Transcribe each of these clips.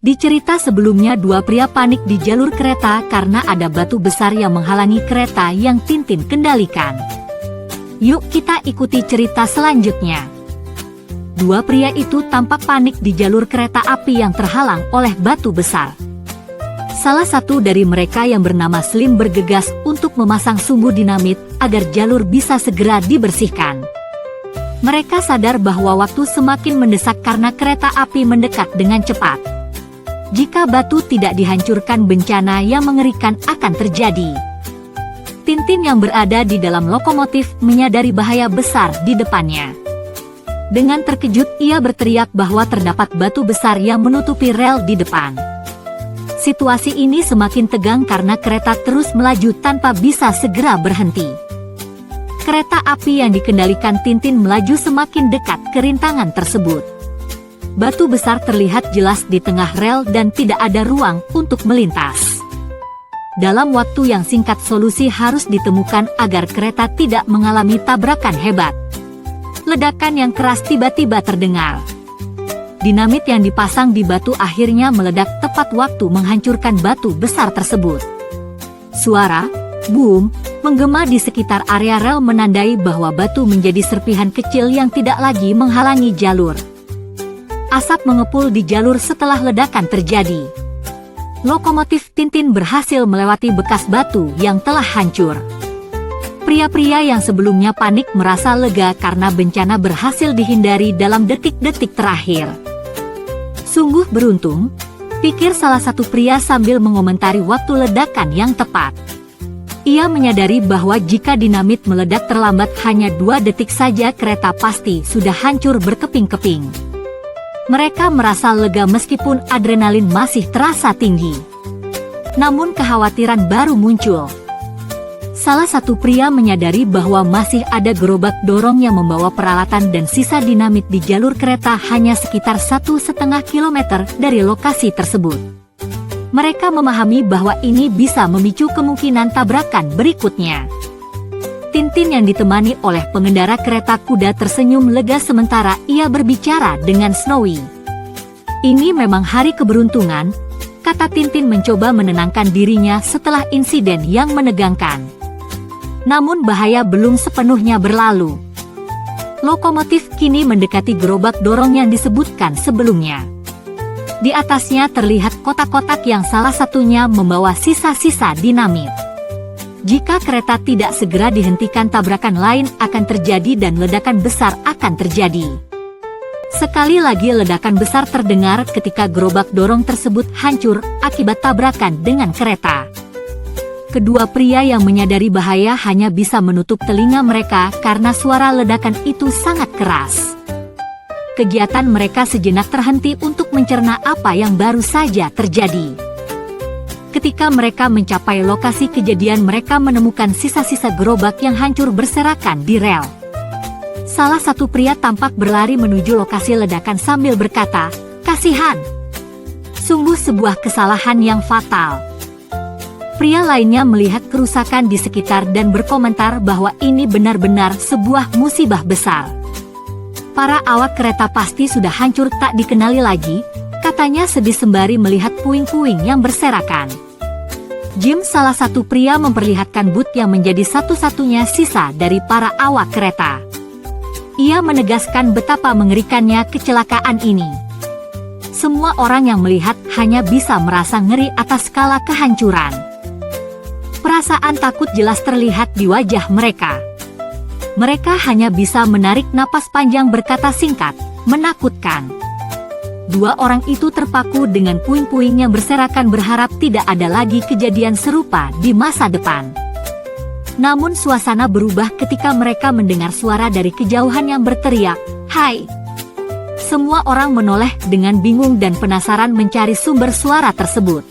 Di cerita sebelumnya, dua pria panik di jalur kereta karena ada batu besar yang menghalangi kereta yang Tintin kendalikan. Yuk kita ikuti cerita selanjutnya. Dua pria itu tampak panik di jalur kereta api yang terhalang oleh batu besar. Salah satu dari mereka yang bernama Slim bergegas untuk memasang sumbu dinamit agar jalur bisa segera dibersihkan. Mereka sadar bahwa waktu semakin mendesak karena kereta api mendekat dengan cepat. Jika batu tidak dihancurkan, bencana yang mengerikan akan terjadi. Tintin yang berada di dalam lokomotif menyadari bahaya besar di depannya. Dengan terkejut, ia berteriak bahwa terdapat batu besar yang menutupi rel di depan. Situasi ini semakin tegang karena kereta terus melaju tanpa bisa segera berhenti. Kereta api yang dikendalikan Tintin melaju semakin dekat ke rintangan tersebut. Batu besar terlihat jelas di tengah rel dan tidak ada ruang untuk melintas. Dalam waktu yang singkat, solusi harus ditemukan agar kereta tidak mengalami tabrakan hebat. Ledakan yang keras tiba-tiba terdengar. Dinamit yang dipasang di batu akhirnya meledak tepat waktu menghancurkan batu besar tersebut. Suara boom menggema di sekitar area rel menandai bahwa batu menjadi serpihan kecil yang tidak lagi menghalangi jalur. Asap mengepul di jalur setelah ledakan terjadi. Lokomotif Tintin berhasil melewati bekas batu yang telah hancur. Pria-pria yang sebelumnya panik merasa lega karena bencana berhasil dihindari dalam detik-detik terakhir. Sungguh beruntung, pikir salah satu pria sambil mengomentari waktu ledakan yang tepat. Ia menyadari bahwa jika dinamit meledak terlambat hanya 2 detik saja, kereta pasti sudah hancur berkeping-keping. Mereka merasa lega meskipun adrenalin masih terasa tinggi. Namun kekhawatiran baru muncul. Salah satu pria menyadari bahwa masih ada gerobak dorong yang membawa peralatan dan sisa dinamit di jalur kereta hanya sekitar 1,5 kilometer dari lokasi tersebut. Mereka memahami bahwa ini bisa memicu kemungkinan tabrakan berikutnya. Tintin yang ditemani oleh pengendara kereta kuda tersenyum lega sementara ia berbicara dengan Snowy. Ini memang hari keberuntungan, kata Tintin mencoba menenangkan dirinya setelah insiden yang menegangkan. Namun bahaya belum sepenuhnya berlalu. Lokomotif kini mendekati gerobak dorong yang disebutkan sebelumnya. Di atasnya terlihat kotak-kotak yang salah satunya membawa sisa-sisa dinamit. Jika kereta tidak segera dihentikan, tabrakan lain akan terjadi dan ledakan besar akan terjadi. Sekali lagi ledakan besar terdengar ketika gerobak dorong tersebut hancur akibat tabrakan dengan kereta. Kedua pria yang menyadari bahaya hanya bisa menutup telinga mereka karena suara ledakan itu sangat keras. Kegiatan mereka sejenak terhenti untuk mencerna apa yang baru saja terjadi. Ketika mereka mencapai lokasi kejadian, mereka menemukan sisa-sisa gerobak yang hancur berserakan di rel. Salah satu pria tampak berlari menuju lokasi ledakan sambil berkata, "Kasihan! Sungguh sebuah kesalahan yang fatal." Pria lainnya melihat kerusakan di sekitar dan berkomentar bahwa ini benar-benar sebuah musibah besar. Para awak kereta pasti sudah hancur tak dikenali lagi, katanya sedih sembari melihat puing-puing yang berserakan. Jim, salah satu pria, memperlihatkan Bud yang menjadi satu-satunya sisa dari para awak kereta. Ia menegaskan betapa mengerikannya kecelakaan ini. Semua orang yang melihat hanya bisa merasa ngeri atas skala kehancuran. Perasaan takut jelas terlihat di wajah mereka. Mereka hanya bisa menarik napas panjang berkata singkat, "Menakutkan." Dua orang itu terpaku dengan puing-puing yang berserakan berharap tidak ada lagi kejadian serupa di masa depan. Namun suasana berubah ketika mereka mendengar suara dari kejauhan yang berteriak, "Hai!" Semua orang menoleh dengan bingung dan penasaran mencari sumber suara tersebut.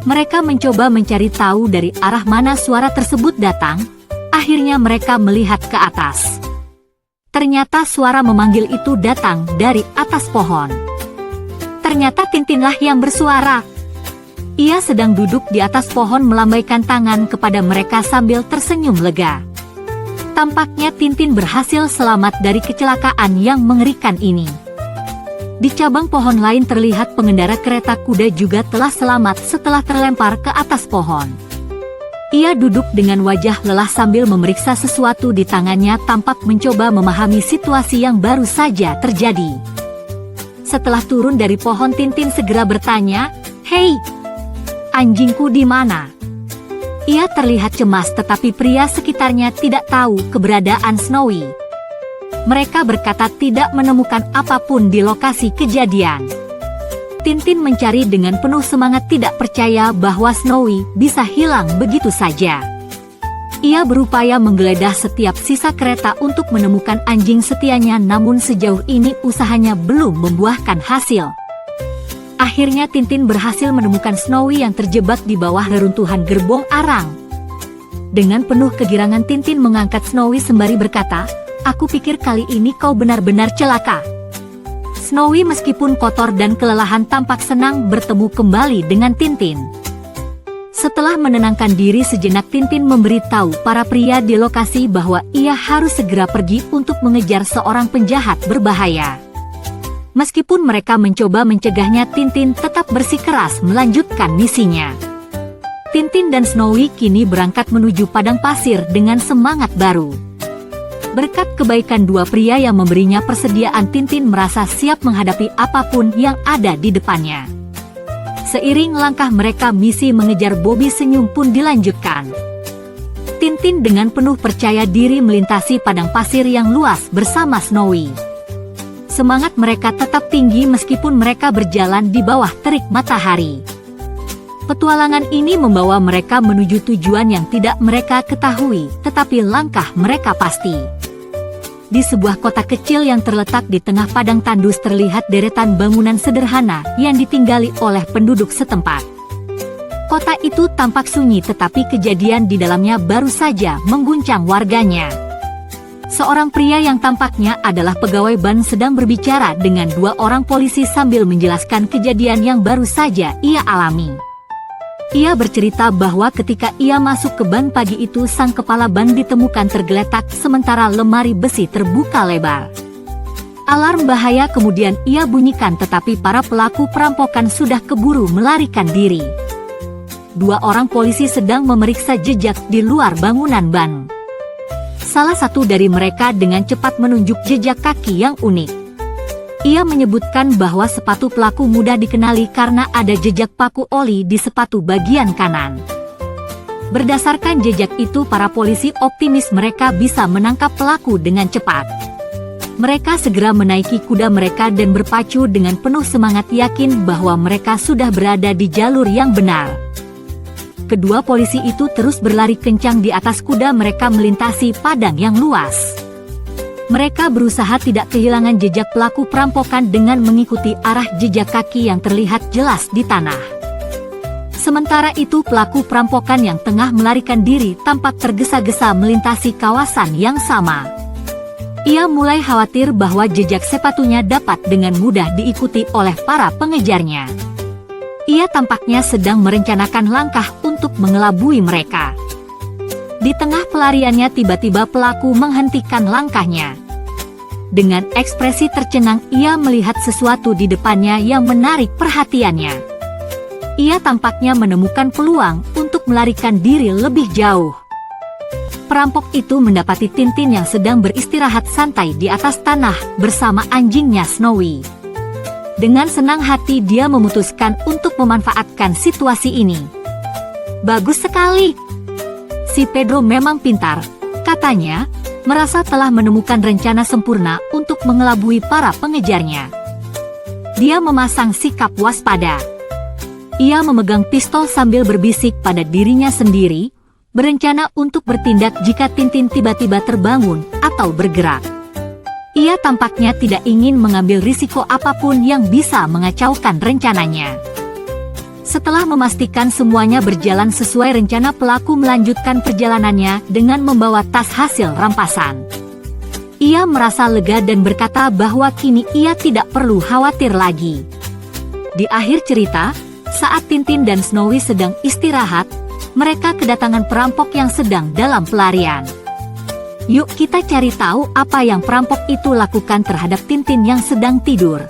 Mereka mencoba mencari tahu dari arah mana suara tersebut datang. Akhirnya mereka melihat ke atas. Ternyata suara memanggil itu datang dari atas pohon. Ternyata Tintinlah yang bersuara. Ia sedang duduk di atas pohon melambaikan tangan kepada mereka sambil tersenyum lega. Tampaknya Tintin berhasil selamat dari kecelakaan yang mengerikan ini. Di cabang pohon lain terlihat pengendara kereta kuda juga telah selamat setelah terlempar ke atas pohon. Ia duduk dengan wajah lelah sambil memeriksa sesuatu di tangannya, tampak mencoba memahami situasi yang baru saja terjadi. Setelah turun dari pohon, Tintin segera bertanya, "Hei, anjingku di mana?" Ia terlihat cemas, tetapi pria sekitarnya tidak tahu keberadaan Snowy. Mereka berkata tidak menemukan apapun di lokasi kejadian. Tintin mencari dengan penuh semangat, tidak percaya bahwa Snowy bisa hilang begitu saja. Ia berupaya menggeledah setiap sisa kereta untuk menemukan anjing setianya, namun sejauh ini usahanya belum membuahkan hasil. Akhirnya Tintin berhasil menemukan Snowy yang terjebak di bawah reruntuhan gerbong arang. Dengan penuh kegirangan Tintin mengangkat Snowy sembari berkata, "Aku pikir kali ini kau benar-benar celaka." Snowy meskipun kotor dan kelelahan tampak senang bertemu kembali dengan Tintin. Setelah menenangkan diri sejenak, Tintin memberitahu para pria di lokasi bahwa ia harus segera pergi untuk mengejar seorang penjahat berbahaya. Meskipun mereka mencoba mencegahnya, Tintin tetap bersikeras melanjutkan misinya. Tintin dan Snowy kini berangkat menuju padang pasir dengan semangat baru. Berkat kebaikan dua pria yang memberinya persediaan, Tintin merasa siap menghadapi apapun yang ada di depannya. Seiring langkah mereka, misi mengejar Bobby senyum pun dilanjutkan. Tintin dengan penuh percaya diri melintasi padang pasir yang luas bersama Snowy. Semangat mereka tetap tinggi meskipun mereka berjalan di bawah terik matahari. Petualangan ini membawa mereka menuju tujuan yang tidak mereka ketahui, tetapi langkah mereka pasti. Di sebuah kota kecil yang terletak di tengah padang tandus terlihat deretan bangunan sederhana yang ditinggali oleh penduduk setempat. Kota itu tampak sunyi, tetapi kejadian di dalamnya baru saja mengguncang warganya. Seorang pria yang tampaknya adalah pegawai ban sedang berbicara dengan dua orang polisi sambil menjelaskan kejadian yang baru saja ia alami. Ia bercerita bahwa ketika ia masuk ke ban pagi itu, sang kepala ban ditemukan tergeletak sementara lemari besi terbuka lebar. Alarm bahaya kemudian ia bunyikan, tetapi para pelaku perampokan sudah keburu melarikan diri. Dua orang polisi sedang memeriksa jejak di luar bangunan ban. Salah satu dari mereka dengan cepat menunjuk jejak kaki yang unik. Ia menyebutkan bahwa sepatu pelaku mudah dikenali karena ada jejak paku oli di sepatu bagian kanan. Berdasarkan jejak itu, para polisi optimis mereka bisa menangkap pelaku dengan cepat. Mereka segera menaiki kuda mereka dan berpacu dengan penuh semangat, yakin bahwa mereka sudah berada di jalur yang benar. Kedua polisi itu terus berlari kencang di atas kuda mereka melintasi padang yang luas. Mereka berusaha tidak kehilangan jejak pelaku perampokan dengan mengikuti arah jejak kaki yang terlihat jelas di tanah. Sementara itu pelaku perampokan yang tengah melarikan diri tampak tergesa-gesa melintasi kawasan yang sama. Ia mulai khawatir bahwa jejak sepatunya dapat dengan mudah diikuti oleh para pengejarnya. Ia tampaknya sedang merencanakan langkah untuk mengelabui mereka. Di tengah pelariannya tiba-tiba pelaku menghentikan langkahnya. Dengan ekspresi tercengang ia melihat sesuatu di depannya yang menarik perhatiannya. Ia tampaknya menemukan peluang untuk melarikan diri lebih jauh. Perampok itu mendapati Tintin yang sedang beristirahat santai di atas tanah bersama anjingnya Snowy. Dengan senang hati dia memutuskan untuk memanfaatkan situasi ini. "Bagus sekali. Si Pedro memang pintar," katanya, merasa telah menemukan rencana sempurna untuk mengelabui para pengejarnya. Dia memasang sikap waspada. Ia memegang pistol sambil berbisik pada dirinya sendiri, berencana untuk bertindak jika Tintin tiba-tiba terbangun atau bergerak. Ia tampaknya tidak ingin mengambil risiko apapun yang bisa mengacaukan rencananya. Setelah memastikan semuanya berjalan sesuai rencana, pelaku melanjutkan perjalanannya dengan membawa tas hasil rampasan. Ia merasa lega dan berkata bahwa kini ia tidak perlu khawatir lagi. Di akhir cerita, saat Tintin dan Snowy sedang istirahat, mereka kedatangan perampok yang sedang dalam pelarian. Yuk kita cari tahu apa yang perampok itu lakukan terhadap Tintin yang sedang tidur.